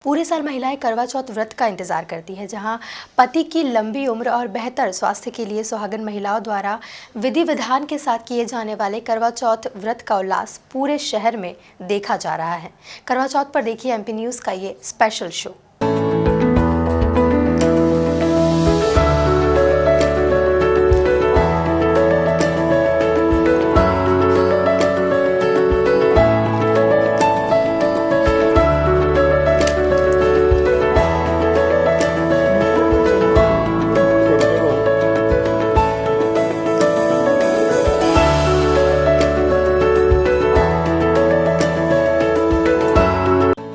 पूरे साल महिलाएं करवा चौथ व्रत का इंतजार करती है, जहां पति की लंबी उम्र और बेहतर स्वास्थ्य के लिए सुहागन महिलाओं द्वारा विधि विधान के साथ किए जाने वाले करवा चौथ व्रत का उल्लास पूरे शहर में देखा जा रहा है। करवा चौथ पर देखिए एमपी न्यूज़ का ये स्पेशल शो।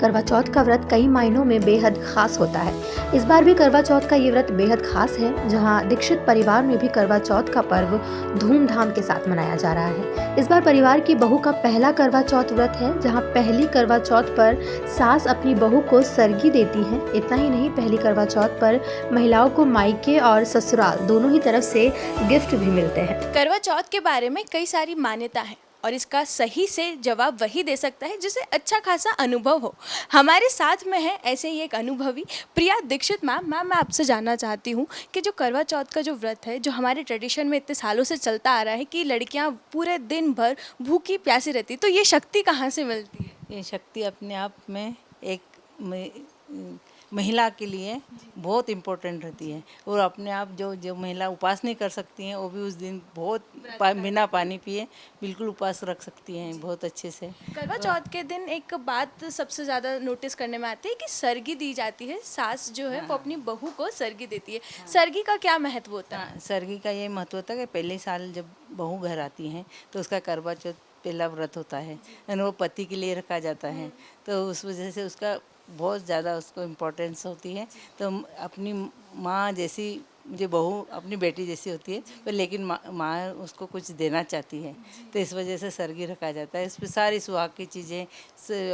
करवा चौथ का व्रत कई मायनों में बेहद खास होता है। इस बार भी करवा चौथ का ये व्रत बेहद खास है, जहां दीक्षित परिवार में भी करवा चौथ का पर्व धूमधाम के साथ मनाया जा रहा है। इस बार परिवार की बहू का पहला करवा चौथ व्रत है, जहां पहली करवा चौथ पर सास अपनी बहू को सरगी देती है। इतना ही नहीं, पहली करवा चौथ पर महिलाओं को मायके और ससुराल दोनों ही तरफ से गिफ्ट भी मिलते हैं। करवा चौथ के बारे में कई सारी मान्यता है और इसका सही से जवाब वही दे सकता है जिसे अच्छा खासा अनुभव हो। हमारे साथ में है ऐसे ही एक अनुभवी प्रिया दीक्षित मैम। मैं आपसे जानना चाहती हूँ कि जो करवा चौथ का जो व्रत है, जो हमारे ट्रेडिशन में इतने सालों से चलता आ रहा है कि लड़कियाँ पूरे दिन भर भूखी प्यासी रहती, तो ये शक्ति कहाँ से मिलती है? ये शक्ति अपने आप में एक महिला के लिए बहुत इम्पोर्टेंट रहती है। और अपने आप जो जो महिला उपवास नहीं कर सकती हैं, वो भी उस दिन बहुत बिना पानी पिए बिल्कुल उपवास रख सकती हैं बहुत अच्छे से। करवा चौथ के दिन एक बात सबसे ज़्यादा नोटिस करने में आती है कि सरगी दी जाती है। सास जो है वो अपनी बहू को सरगी देती है। सरगी का क्या महत्व होता है? सरगी का ये महत्व होता है कि पहले साल जब बहू घर आती हैं तो उसका करवा चौथ पहला व्रत होता है और वो पति के लिए रखा जाता है, तो उस वजह से उसका बहुत ज़्यादा उसको इम्पोर्टेंस होती है। तो अपनी माँ जैसी जो बहू अपनी बेटी जैसी होती है, पर लेकिन माँ उसको कुछ देना चाहती है, तो इस वजह से सरगी रखा जाता है। इसमें सारी सुहाग की चीज़ें,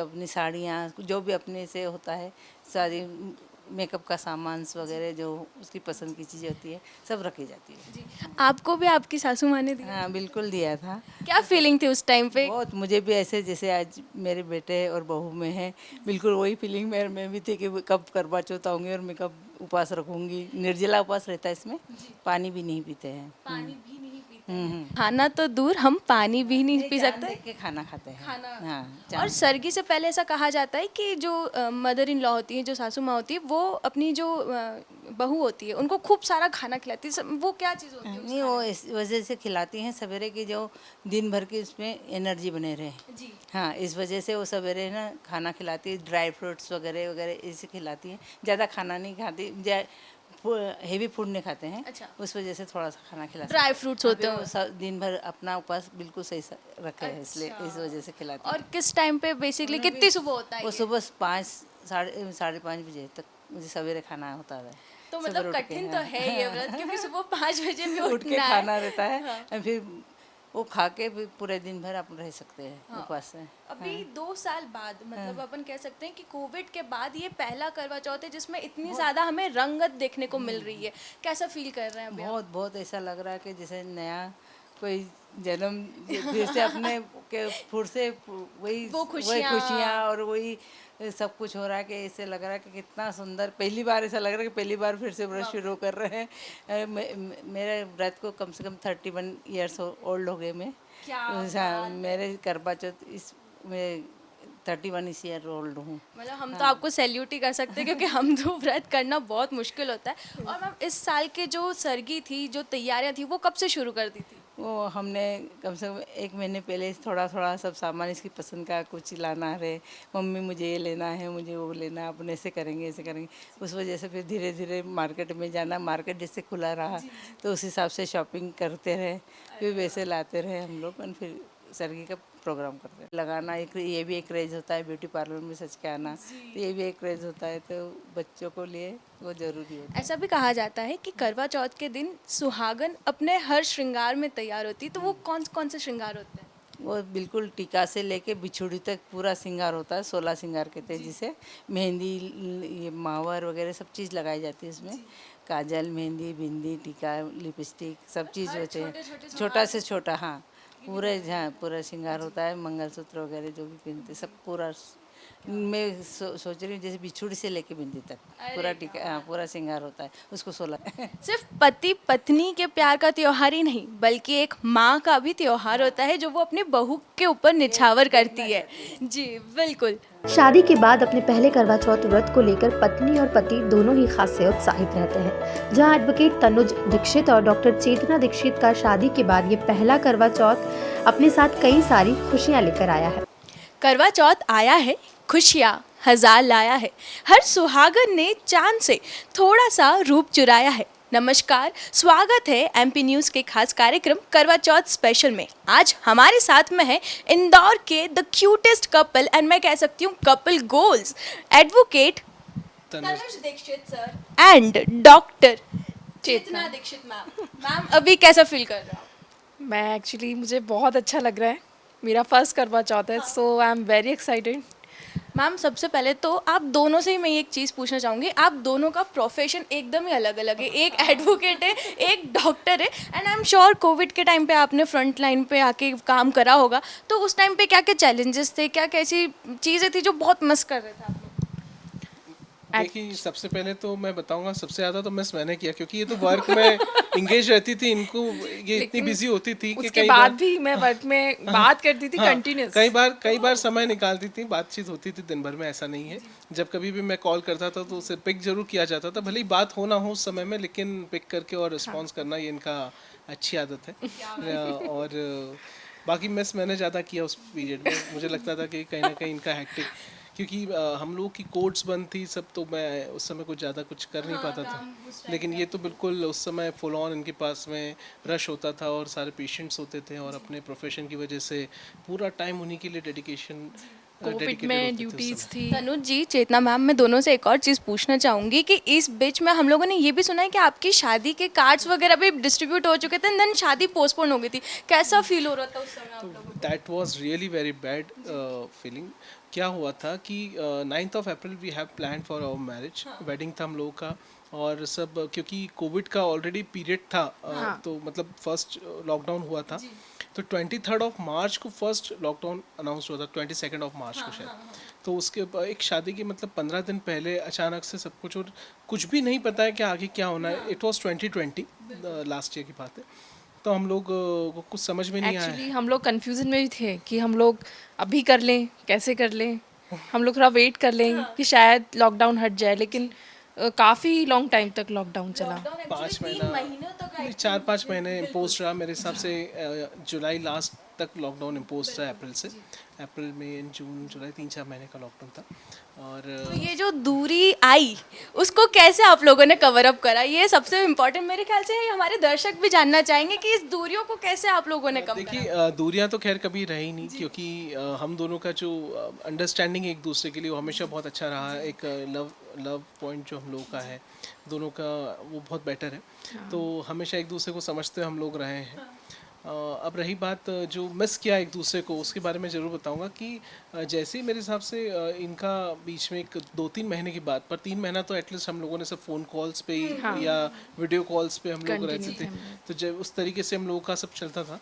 अपनी साड़ियाँ, जो भी अपने से होता है, सारी मेकअप का सामान वगैरह जो उसकी पसंद की चीज़ें होती है सब रखी जाती है। जी, आपको भी आपकी सासू माँ ने दिया? हाँ, बिल्कुल दिया था। क्या फीलिंग थी उस टाइम पे? बहुत, मुझे भी ऐसे जैसे आज मेरे बेटे और बहू में है, बिल्कुल वही फीलिंग मेरे में भी थी कि कब करवा चौथ आऊँगी और मैं कब उपवास रखूँगी। निर्जला उपवास रहता है इसमें, पानी भी नहीं पीते हैं। पानी भी नहीं पीते। हम्म। खाना तो दूर, हम पानी भी नहीं पी चाँद सकते। देख के खाना खाते हैं। खाना। हाँ, और चाँद। सरगी से पहले ऐसा कहा जाता है कि जो मदर इन लॉ होती है, जो सासू माँ होती है, वो अपनी जो बहू होती है उनको खूब सारा खाना खिलाती है। वो क्या चीज़ होती है उस नहीं, खाने वो इस वजह से खिलाती हैं सवेरे की, जो दिन भर की उसमें एनर्जी बने रहे। में? जी। हाँ, इस वजह से वो सवेरे ना खाना खिलाती है, ड्राई फ्रूट्स वगैरह वगैरह ऐसे खिलाती हैं। ज़्यादा खाना नहीं खाती, हेवी फूड नहीं खाते हैं। अच्छा। उस वजह से थोड़ा सा खाना खिलाती ड्राई फ्रूट्स होते हैं। वो हैं। दिन भर अपना उपवास बिल्कुल सही रखे हैं, इसलिए इस वजह से खिलाती और हैं। किस टाइम पे बेसिकली कितनी सुबह होता है वो ये? सुबह 5 साढ़े 5 बजे तक मुझे सवेरे खाना होता है। तो सवेरे मतलब उठ के, कठिन तो हाँ। है ये व्रत, क्योंकि सुबह 5 बजे भी उठ के उठना है। खाना रहता है। हाँ। और फिर वो खा के भी पूरे दिन भर आप रह सकते हैं हाँ। उपवास से। अभी 2 साल बाद, मतलब अपन कह सकते हैं कि कोविड के बाद ये पहला करवा चौथ है जिसमें इतनी ज़्यादा हमें रंगत देखने को मिल रही है। कैसा फील कर रहे हैं अभी आप? बहुत बहुत ऐसा लग रहा है कि जैसे नया कोई जन्म फिर से अपने के फिर से वही वो वही खुशियाँ। खुशियाँ और वही सब कुछ हो रहा है, कि ऐसे लग रहा है कि कितना सुंदर, पहली बार ऐसा लग रहा है कि पहली बार फिर से व्रत शुरू कर रहे हैं। मेरे व्रत को कम से कम 31 ईयर्स ओल्ड हो गए मैं। क्या मेरे करवा चौथ इस में 31 ईयर ओल्ड हूँ। मतलब हम तो आपको सैल्यूट ही कर सकते हैं, क्योंकि हम तो व्रत करना बहुत मुश्किल होता है। और मैम, इस साल के जो सरगी थी, जो तैयारियां थी, वो कब से शुरू कर दी थी? वो हमने कम से कम 1 महीने पहले थोड़ा थोड़ा सब सामान इसकी पसंद का कुछ लाना है, मम्मी मुझे ये लेना है, मुझे वो लेना है, अपन ऐसे करेंगे ऐसे करेंगे। उस वजह से फिर धीरे धीरे मार्केट में जाना, मार्केट जैसे खुला रहा तो उस हिसाब से शॉपिंग करते रहे, फिर वैसे लाते रहे हम लोग, और फिर सरगी का प्रोग्राम करते हैं। लगाना एक ये भी एक क्रेज़ होता है, ब्यूटी पार्लर में सच के आना, तो ये भी एक क्रेज़ होता है, तो बच्चों को लिए वो ज़रूरी होता है। ऐसा भी कहा जाता है कि करवा चौथ के दिन सुहागन अपने हर श्रृंगार में तैयार होती है, तो वो कौन कौन से श्रृंगार होते हैं? वो बिल्कुल टीका से लेके बिछुड़ी तक पूरा श्रृंगार होता है, 16 श्रृंगार कहते हैं जिसे। मेहंदी, ये मावर वगैरह सब चीज़ लगाई जाती है इसमें। काजल, मेहंदी, बिंदी, टीका, लिपस्टिक सब चीज़ होते हैं, छोटा से छोटा। हाँ, पूरे, हाँ, पूरा श्रृंगार होता है। मंगलसूत्र वगैरह जो भी पहनते सब पूरा मैं सोच रही हूँ जैसे बिछुड़ से लेके बिंदी तक पूरा टीका, हाँ, पूरा श्रृंगार होता है उसको 16 सिर्फ पति पत्नी के प्यार का त्योहार ही नहीं बल्कि एक माँ का भी त्योहार होता है जो वो अपनी बहू के ऊपर निछावर करती है। जी बिल्कुल। शादी के बाद अपने पहले करवा चौथ व्रत को लेकर पत्नी और पति दोनों ही खास से उत्साहित रहते हैं। जहां एडवोकेट तनुज दीक्षित और डॉक्टर चेतना दीक्षित का शादी के बाद ये पहला करवा चौथ अपने साथ कई सारी खुशियां लेकर आया है। करवा चौथ आया है, खुशियाँ हजार लाया है, हर सुहागन ने चांद से थोड़ा सा रूप चुराया है। नमस्कार, स्वागत है एमपी न्यूज़ के खास कार्यक्रम करवा चौथ स्पेशल में। आज हमारे साथ में है इंदौर के द क्यूटेस्ट कपल एंड मैं कह सकती हूँ couple goals, advocate Tanuj Dikshit sir and doctor Chetna Dikshit ma'am. Ma'am अभी कैसा फील कर रहे हो? मैं एक्चुअली मुझे बहुत अच्छा लग रहा है, मेरा फर्स्ट करवा चौथ है, so I am very excited. Ma'am सबसे पहले तो आप दोनों से ही मैं एक चीज़ पूछना चाहूँगी, आप दोनों का प्रोफेशन एकदम ही अलग अलग है, एक एडवोकेट है एक डॉक्टर है and I am sure Covid के टाइम पे आपने फ्रंट लाइन पे आके काम करा होगा, तो उस टाइम पे क्या क्या चैलेंजेस थे, क्या कैसी चीज़ें थी जो बहुत मिस कर रहे थे आप लोग? देखिए सबसे पहले तो मैं बताऊंगा सबसे ज़्यादा तो मिस मैंने किया क्योंकि ये तो वर्क में इंगेज रहती थी, इनको ये इतनी बिजी होती थी कि उसके बाद भी मैं वर्क में बात करती थी हाँ, कंटिन्यूस। कई बार समय निकालती थी, बातचीत होती थी दिन भर में, ऐसा नहीं है। जब कभी भी मैं कॉल करता था तो उसे पिक जरूर किया जाता था, भले ही बात हो ना हो उस समय में, लेकिन पिक करके और रिस्पॉन्स करना ये इनका अच्छी आदत है। और बाकी मिस मैंने ज़्यादा किया उस पीरियड में, मुझे लगता था कि कहीं ना कहीं इनका हैक्टिक, क्योंकि हम लोग की कोर्ट्स बंद थी सब, तो मैं उस समय कुछ ज़्यादा कुछ कर नहीं पाता था। लेकिन ये तो बिल्कुल उस समय फुल ऑन इनके पास में रश होता था और सारे पेशेंट्स होते थे और अपने प्रोफेशन की वजह से पूरा टाइम उन्हीं के लिए डेडिकेशन कोविड में ड्यूटीज थी। तनुज जी, चेतना मैम, मैं दोनों से एक और चीज़ पूछना चाहूँगी कि इस बीच में हम लोगों ने ये भी सुना है कि आपकी शादी के कार्ड्स वगैरह भी डिस्ट्रीब्यूट हो चुके थे, देन शादी पोस्टपोन हो गई थी, कैसा फील हो रहा था उस समय आप लोगों को? That was really very bad feeling. क्या हुआ था कि 9th of April we have plan for our marriage, wedding था हम लोगों का और सब, क्योंकि कोविड का ऑलरेडी पीरियड था, तो मतलब फर्स्ट लॉकडाउन हुआ था, तो 23rd of March को फर्स्ट लॉकडाउन अनाउंस हुआ था, 22nd of March को शायद। तो उसके एक शादी के मतलब 15 दिन पहले अचानक से सब कुछ, और कुछ भी नहीं पता है कि आगे क्या होना है। इट वाज 2020 लास्ट ईयर की बात है, तो हम लोग को कुछ समझ में नहीं आया। एक्चुअली हम लोग कंफ्यूजन में भी थे कि हम लोग अभी कर लें, कैसे कर लें, हम लोग थोड़ा वेट कर लें कि शायद लॉकडाउन हट जाए, लेकिन काफ़ी लॉन्ग टाइम तक लॉकडाउन चला। 5 महीना, 4-5 महीने इम्पोज रहा मेरे हिसाब से। जुलाई लास्ट तक लॉकडाउन इम्पोज था, अप्रैल से, अप्रैल में जून जुलाई 3-4 महीने का लॉकडाउन था। और तो ये जो दूरी आई उसको कैसे आप लोगों ने कवर अप करा, ये सबसे इम्पोर्टेंट मेरे ख्याल से हमारे दर्शक भी जानना चाहेंगे कि इस दूरियों को कैसे आप लोगों ने कम करा? देखिए दूरियां तो खैर कभी रही नहीं, क्योंकि हम दोनों का जो अंडरस्टैंडिंग एक दूसरे के लिए वो हमेशा बहुत अच्छा रहा है। एक लव पॉइंट जो हम लोगों का है दोनों का, वो बहुत बेटर है। तो हमेशा एक दूसरे को समझते हम लोग रहे हैं। अब रही बात जो मिस किया एक दूसरे को, उसके बारे में ज़रूर बताऊंगा कि जैसे ही मेरे हिसाब से इनका बीच में एक 2-3 महीने की बात, पर 3 महीना तो एटलीस्ट हम लोगों ने सब फ़ोन कॉल्स पे ही या वीडियो कॉल्स पे हम लोग रहते थे, तो जब उस तरीके से हम लोगों का सब चलता था।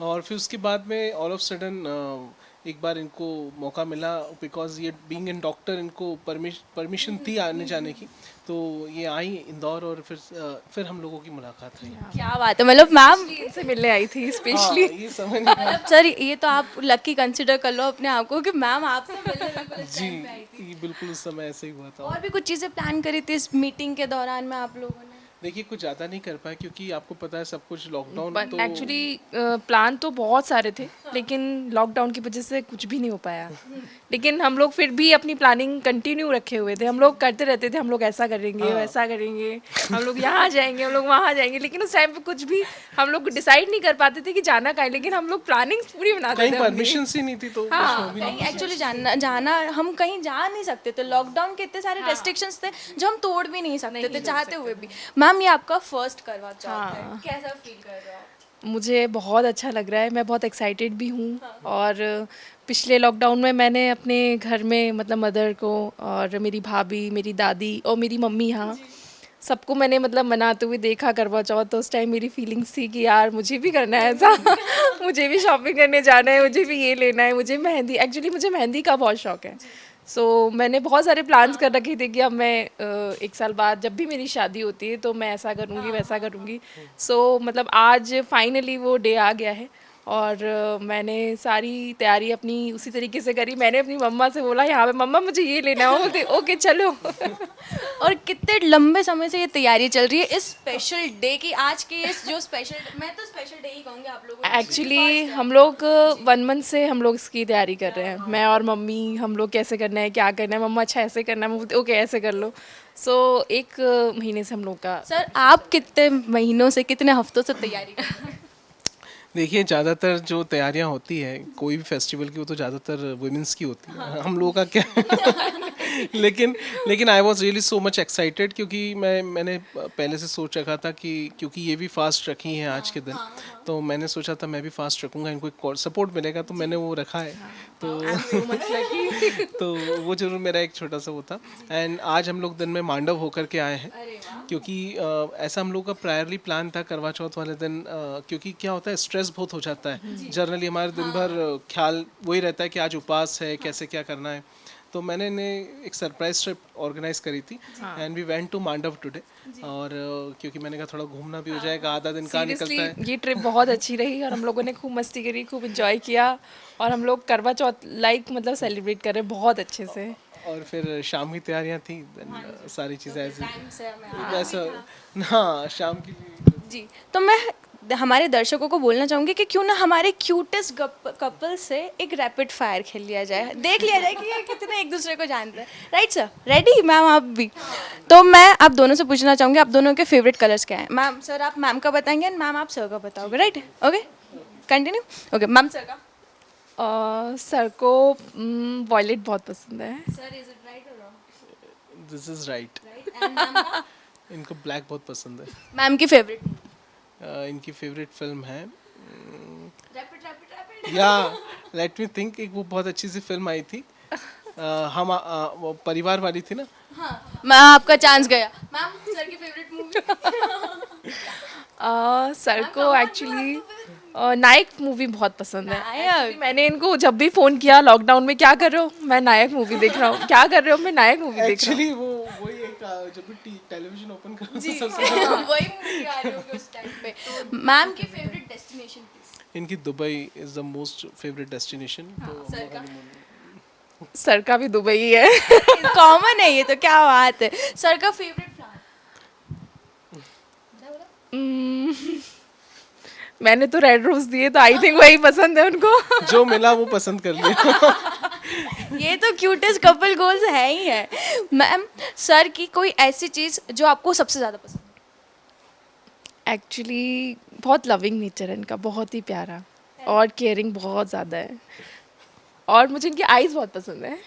और फिर उसके बाद में ऑल ऑफ सडन एक बार इनको मौका मिला, बिकॉज ये बीइंग एन डॉक्टर इनको परमिशन थी आने जाने की, तो ये आई इंदौर और फिर हम लोगों की मुलाकात हुई। क्या बात है, मतलब मैम इनसे मिलने आई थी स्पेशली। ये समझ नहीं मतलब सर ये तो आप लकी कंसिडर कर लो अपने आप को कि मैम आपसे मिलने बिल्कुल इस जी, time पे आई थी। ये बिल्कुल उस समय ऐसे ही हुआ था। और भी कुछ चीज़ें प्लान करी थी इस मीटिंग के दौरान में आप लोगों ने? देखिए कुछ ज़्यादा नहीं कर पाए, क्योंकि आपको पता है सब कुछ लॉकडाउन, तो एक्चुअली प्लान तो बहुत सारे थे, लेकिन लॉकडाउन की वजह से कुछ भी नहीं हो पाया। लेकिन हम लोग फिर भी अपनी प्लानिंग कंटिन्यू रखे हुए थे, हम लोग करते रहते थे, हम लोग ऐसा करेंगे वैसा करेंगे, हम लोग यहाँ जाएंगे, हम लोग वहाँ जाएंगे, लेकिन उस टाइम पे कुछ भी हम लोग डिसाइड नहीं कर पाते थे कि जाना कहाँ है, लेकिन हम लोग प्लानिंग पूरी बनाते कहीं थे अपनी। परमिशन ही नहीं थी, तो कुछ हो भी नहीं। कहीं एक्चुअली जाना हम कहीं जा नहीं सकते थे, लॉकडाउन के इतने सारे रेस्ट्रिक्शंस थे जो हम तोड़ भी नहीं सकते थे चाहते हुए भी। मैम ये आपका फर्स्ट करवा चौथ है, कैसा फील कर रहे हो आप? मुझे बहुत अच्छा लग रहा है, मैं बहुत एक्साइटेड भी हूँ। और पिछले लॉकडाउन में मैंने अपने घर में मतलब मदर को और मेरी भाभी, मेरी दादी और मेरी मम्मी, यहाँ सबको मैंने मतलब मनाते हुए देखा करवा चौथ। तो उस टाइम मेरी फीलिंग्स थी कि यार मुझे भी करना है ऐसा मुझे भी शॉपिंग करने जाना है, मुझे भी ये लेना है, मुझे मेहंदी, एक्चुअली मुझे मेहंदी का बहुत शौक है। सो मैंने बहुत सारे प्लान्स कर रखे थे कि अब मैं 1 साल बाद जब भी मेरी शादी होती है तो मैं ऐसा करूँगी वैसा करूँगी। सो मतलब आज फाइनली वो डे आ गया है और मैंने सारी तैयारी अपनी उसी तरीके से करी। मैंने अपनी मम्मा से बोला यहाँ पे मम्मा मुझे ये लेना है, वो बोलती ओके चलो। और कितने लंबे समय से ये तैयारी चल रही है इस स्पेशल डे की, आज की इस जो स्पेशल, मैं तो स्पेशल डे ही कहूँगी आप लोगों को। एक्चुअली हम लोग 1 मंथ से हम लोग इसकी तैयारी कर रहे हैं, मैं और मम्मी। हम लोग कैसे करना है, क्या करना है, मम्मा अच्छा ऐसे करना है, मैं बोलती ओके ऐसे कर लो। सो 1 महीने से हम लोग का। सर आप कितने महीनों से, कितने हफ्तों से तैयारी कर रहे हैं? देखिए, ज़्यादातर जो तैयारियां होती है कोई भी फेस्टिवल की, वो तो ज़्यादातर वुमेंस की होती है। हम लोगों का क्या लेकिन I was really so much excited, क्योंकि मैंने पहले से सोच रखा था कि क्योंकि ये भी फास्ट रखी हैं आज के दिन, तो मैंने सोचा था मैं भी फास्ट रखूँगा, इनको एक सपोर्ट मिलेगा, तो मैंने वो रखा है। तो वो जरूर मेरा एक छोटा सा वो था। एंड आज हम लोग दिन में मांडव होकर के आए हैं, क्योंकि ऐसा हम लोग का प्रायरली प्लान था करवा चौथ वाले दिन, क्योंकि क्या होता है स्ट्रेस बहुत हो जाता है जनरली हमारे दिन भर, ख्याल वही रहता है कि आज उपवास है, कैसे क्या करना है। तो मैंने इन्हें एक सरप्राइज ट्रिप ऑर्गेनाइज करी थी and we went to Mandav today. और क्योंकि मैंने कहा थोड़ा घूमना भी हो जाएगा, आधा दिन का निकलता है। ये ट्रिप बहुत अच्छी रही और हम लोगों ने खूब मस्ती करी, खूब एंजॉय किया और हम लोग करवा चौथ मतलब सेलिब्रेट कर रहे बहुत अच्छे से। और फिर शाम की तैयारियां थी, then, सारी चीज़ें ऐसे वैसा। हाँ, शाम की जी, तो मैं हमारे दर्शकों को बोलना चाहूँगी कि क्यों ना हमारे क्यूटेस्ट कपल से एक रैपिड फायर खेल लिया जाए, देख लिया जाए कि ये कितने एक दूसरे को जानते हैं। Right sir, ready? मैम आप भी। तो मैं आप दोनों से पूछना चाहूँगी आप दोनों के फेवरेट कलर्स क्या हैं। मैम, सर आप मैम का बताएंगे एंड मैम आप सर का बताओगे, right? Okay, continue. Okay ma'am, sir का। सर को वॉयलेट बहुत पसंद है। सर इज इट राइट और wrong? This is right. And ma'am का? इनको ब्लैक बहुत पसंद है। मैम की फेवरेट? इनकी फेवरेट फिल्म है रैपिड रैपिड रैपिड। या लेट मी थिंक, एक वो बहुत अच्छी सी फिल्म आई थी, हम वो परिवार वाली थी ना। हाँ, मैं आपका चांस गया। मैम सर की फेवरेट मूवी? सर को एक्चुअली नायक मूवी बहुत पसंद है। नायक? मैंने इनको जब भी फ़ोन किया लॉकडाउन में, क्या कर रहे हो, मैं नायक मूवी देख रहा हूँ, क्या कर रहे हो, मैं नायक मूवी देख रहा एक्चुअली वो वही एक जब भी टेलीविजन ओपन करो तो सबसे वही मूवी आ रही होगी उस टाइम पे। मैम की फेवरेट डेस्टिनेशन प्लीज? इनकी Dubai is the most favourite destination. Sir का? हूँ। सर का भी दुबई ही है। कॉमन है ये तो, क्या बात है। सर का फेवरेट फ्लावर? मैंने तो रेड रोज दिए तो आई थिंक वही पसंद है उनको। जो मिला वो पसंद कर लिया। ये तो क्यूटेस्ट कपल गोल्स है ही है। मैम, सर की कोई ऐसी चीज जो आपको सबसे ज्यादा पसंद है? एक्चुअली बहुत लविंग नेचर है इनका, बहुत ही प्यारा और केयरिंग बहुत ज़्यादा है और मुझे इनकी आईज़ बहुत पसंद है।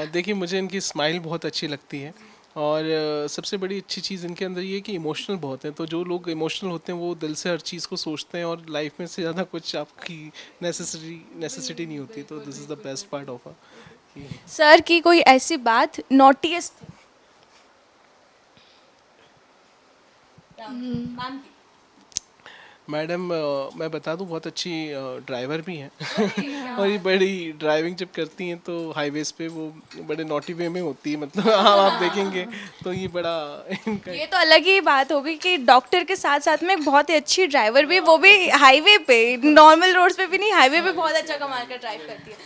देखिए, मुझे इनकी स्माइल बहुत अच्छी लगती है और सबसे बड़ी अच्छी चीज़ इनके अंदर ये है कि इमोशनल बहुत हैं। तो जो लोग इमोशनल होते हैं वो दिल से हर चीज़ को सोचते हैं और लाइफ में से ज़्यादा कुछ आपकी नेसेसिटी नहीं होती। तो this is the best part of sir की कोई ऐसी बात नोटिस? मैम की? मैडम, मैं बता दूं बहुत अच्छी ड्राइवर भी हैं और ये बड़ी ड्राइविंग जब करती हैं तो हाईवेज पे वो बड़े नॉटी वे में होती है, मतलब आप देखेंगे तो ये बड़ा इनका ये तो अलग ही बात होगी कि डॉक्टर के साथ साथ में एक बहुत ही अच्छी ड्राइवर भी, वो भी हाईवे पे, नॉर्मल रोड्स पे भी नहीं, हाईवे पे बहुत अच्छा कमाल कर ड्राइव करती है।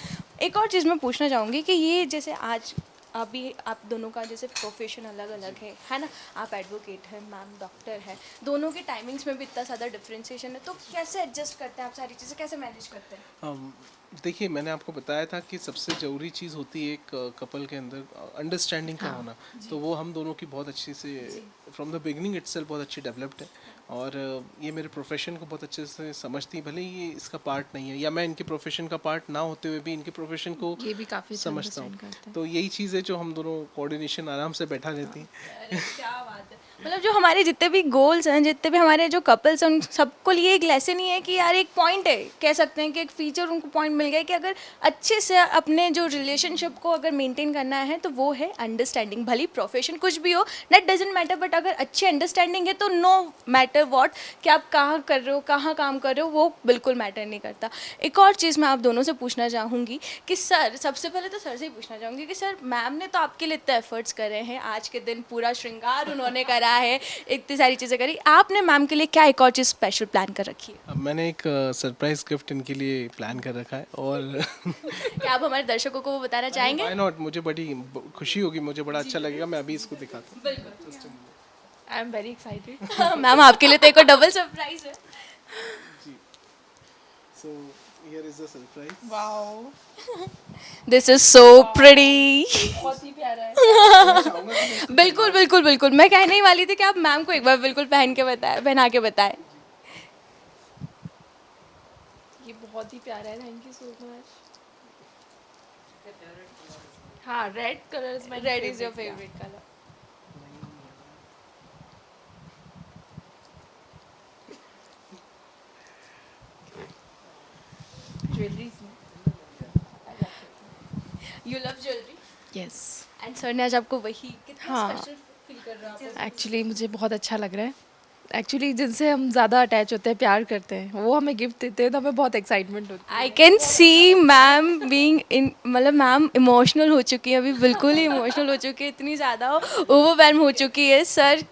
एक और चीज़ मैं पूछना चाहूँगी कि ये जैसे आज अभी आप दोनों का जैसे प्रोफेशन अलग अलग है ना? आप एडवोकेट हैं, मैम डॉक्टर है, दोनों के टाइमिंग्स में भी इतना ज़्यादा डिफरेंशिएशन है, तो कैसे एडजस्ट करते हैं आप, सारी चीज़ें कैसे मैनेज करते हैं? देखिए, मैंने आपको बताया था कि सबसे ज़रूरी चीज़ होती है एक कपल के अंदर अंडरस्टैंडिंग का होना। तो वो हम दोनों की बहुत अच्छी से फ्रॉम द बिगनिंग इटसेल्फ बहुत अच्छी डेवलप्ड है और ये मेरे प्रोफेशन को बहुत अच्छे से समझती है। भले ही ये इसका पार्ट नहीं है या मैं इनके प्रोफेशन का पार्ट ना होते हुए भी इनके प्रोफेशन को ये भी काफ़ी समझता हूँ। तो यही चीज़ है जो हम दोनों कोऑर्डिनेशन आराम से बैठा लेती हैं। क्या बात है। मतलब जो हमारे जितने भी गोल्स हैं, जितने भी हमारे जो कपल्स हैं, उन सबको लिए एक लेसन ही है कि यार एक पॉइंट है, कह सकते हैं कि एक फीचर उनको पॉइंट मिल गया कि अगर अच्छे से अपने जो रिलेशनशिप को अगर मेंटेन करना है तो वो है अंडरस्टैंडिंग। भली प्रोफेशन कुछ भी हो, दैट डजेंट मैटर, बट अगर अच्छी अंडरस्टैंडिंग है तो नो मैटर वॉट कि आप कहाँ कर रहे हो, कहाँ काम कर रहे हो, वो बिल्कुल मैटर नहीं करता। एक और चीज़ मैं आप दोनों से पूछना चाहूँगी कि सर, सबसे पहले तो सर से ही पूछना चाहूँगी कि सर मैम ने तो आपके लिए इतने एफर्ट्स करे हैं, आज के दिन पूरा श्रृंगार उन्होंने करा है, इतनी सारी चीज़ें करी, आपने मैम के लिए क्या एक और चीज़ स्पेशल प्लान कर रखी है? अब मैंने एक सरप्राइज गिफ्ट इनके लिए प्लान कर रखा है और क्या आप हमारे दर्शकों को वो बताना चाहेंगे? व्हाई नॉट, मुझे बड़ी खुशी होगी, मुझे बड़ा अच्छा लगेगा। मैं अभी इसको दिखाता हूँ। आई एम वेरी एक्साइटेड। मैम आपके लिए तो एक और डबल सरप्राइज है। So here is the surprise. Wow, this is so pretty. बहुत ही प्यारा है। बिल्कुल बिल्कुल बिल्कुल, मैं कहने ही वाली थी कि आप मैम को एक बार बिल्कुल पहना के बताएं। ये बहुत ही प्यारा है, थैंक यू सो मच। हाँ, red colour is my red is your favourite colour. Jewellery. You love jewellery yes, and sir ने आज आपको वही कितना हाँ। स्पेशल फील कर रहा है आप? एक्चुअली मुझे बहुत अच्छा लग रहा है। एक्चुअली जिनसे हम ज़्यादा अटैच होते हैं, प्यार करते हैं, वो हमें गिफ्ट देते हैं तो हमें बहुत एक्साइटमेंट होती है। I can see ma'am being in, मतलब मैम इमोशनल हो चुकी है, अभी बिल्कुल ही इमोशनल हो चुकी है, इतनी ज़्यादा ओवरवेलम हो चुकी है। सर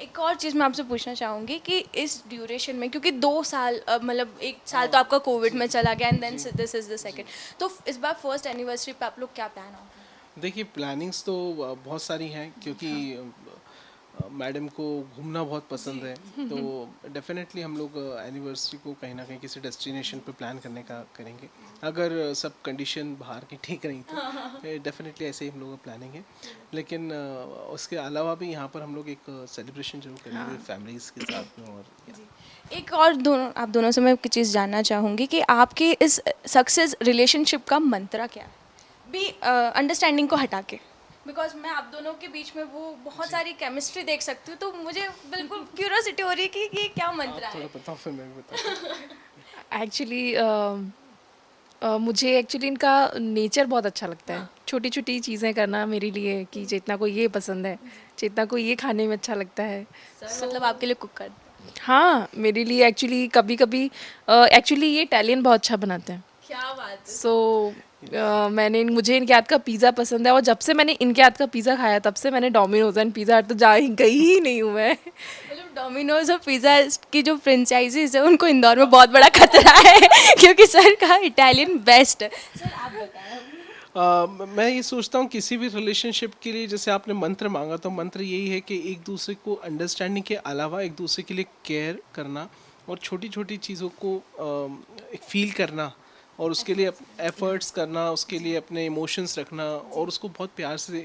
एक और चीज़ मैं आपसे पूछना चाहूँगी कि इस ड्यूरेशन में, क्योंकि 2 साल मतलब 1 साल तो आपका कोविड में चला गया and then this is the second, तो इस बार फर्स्ट एनिवर्सरी पे आप लोग क्या प्लान हो? देखिए, प्लानिंग्स तो बहुत सारी हैं क्योंकि मैडम को घूमना बहुत पसंद है, तो डेफिनेटली हम लोग एनिवर्सरी को कहीं ना कहीं किसी डेस्टिनेशन पे प्लान करने का करेंगे। अगर सब कंडीशन बाहर की ठीक रही तो डेफिनेटली ऐसे ही हम लोग का प्लानिंग है। लेकिन उसके अलावा भी यहाँ पर हम लोग एक सेलिब्रेशन जरूर करेंगे फैमिलीज़ के साथ में। और एक और आप दोनों से मैं एक चीज़ जानना चाहूँगी कि आपके इस सक्सेस रिलेशनशिप का मंत्रा क्या है, भी अंडरस्टैंडिंग को हटा के? बिकॉज मैं आप दोनों के बीच में वो बहुत सारी केमिस्ट्री देख सकती हूँ, तो मुझे बिल्कुल क्यूरियोसिटी हो रही है कि ये क्या मंत्रा थोड़ा है। बताओ फिर मैं भी बताऊँ। एक्चुअली मुझे एक्चुअली इनका नेचर बहुत अच्छा लगता है। छोटी छोटी चीज़ें करना मेरे लिए, कि जितना को ये पसंद है, जितना को ये खाने में अच्छा लगता है। मतलब आपके लिए कुक कर? हाँ, मेरे लिए एक्चुअली कभी कभी एक्चुअली ये इटालियन बहुत अच्छा बनाते हैं। क्या बात है। सो मुझे इनके हाथ का पिज़्ज़ा पसंद है, और जब से मैंने इनके हाथ का पिज़्ज़ा खाया तब से मैंने डोमिनोज एंड पिज़्ज़ा हट तो गई ही नहीं हूँ मैं। मतलब डोमिनोज और पिज़्ज़ा की जो फ्रेंचाइजीज है उनको इंदौर में बहुत बड़ा खतरा है क्योंकि सर का इटालियन बेस्ट है। सर आप बताएं। मैं ये सोचता हूँ किसी भी रिलेशनशिप के लिए, जैसे आपने मंत्र मांगा, तो मंत्र यही है कि एक दूसरे को अंडरस्टैंडिंग के अलावा एक दूसरे के लिए केयर करना और छोटी छोटी चीज़ों को एक फील करना और उसके लिए एफर्ट्स करना, उसके लिए अपने इमोशंस रखना और उसको बहुत प्यार से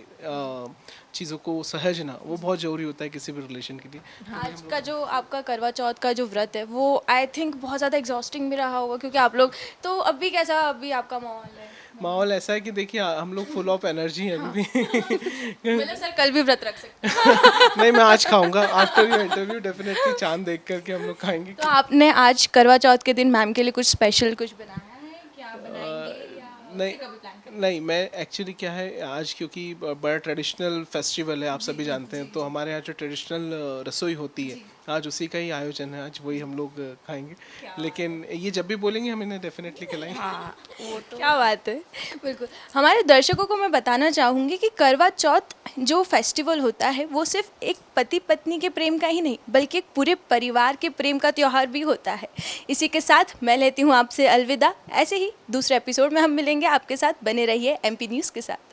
चीज़ों को सहजना, वो बहुत ज़रूरी होता है किसी भी रिलेशन के लिए। आज का जो आपका करवा चौथ का जो व्रत है वो आई थिंक बहुत ज़्यादा एग्जॉस्टिंग भी रहा होगा, क्योंकि आप लोग तो अभी कैसा अभी आपका माहौल है? माहौल ऐसा है कि देखिए हम लोग फुल ऑफ एनर्जी हैं अभी भी। मतलब सर कल भी व्रत रख सकते हैं। नहीं, मैं आज खाऊंगा आफ्टर योर इंटरव्यू, डेफिनेटली चांद देख करके हम लोग खाएंगे। तो आपने आज करवा चौथ के दिन मैम के लिए कुछ स्पेशल कुछ बनाया है, क्या बनाएंगे या नहीं कभी प्लान करेंगे? नहीं, मैं एक्चुअली क्या है, आज क्योंकि बड़ा ट्रेडिशनल फेस्टिवल है, आप सभी जानते हैं, तो हमारे यहाँ जो ट्रेडिशनल रसोई होती है आज उसी का ही आयोजन है, आज वही हम लोग खाएंगे। लेकिन ये जब भी बोलेंगे हम इन्हें डेफिनेटली खिलाएंगे। हाँ, वो तो क्या बात है। बिल्कुल, हमारे दर्शकों को मैं बताना चाहूँगी कि करवा चौथ जो फेस्टिवल होता है वो सिर्फ एक पति पत्नी के प्रेम का ही नहीं बल्कि एक पूरे परिवार के प्रेम का त्यौहार भी होता है। इसी के साथ मैं लेती हूँ आपसे अलविदा। ऐसे ही दूसरे एपिसोड में हम मिलेंगे, आपके साथ बने रहिए MP न्यूज़ के साथ।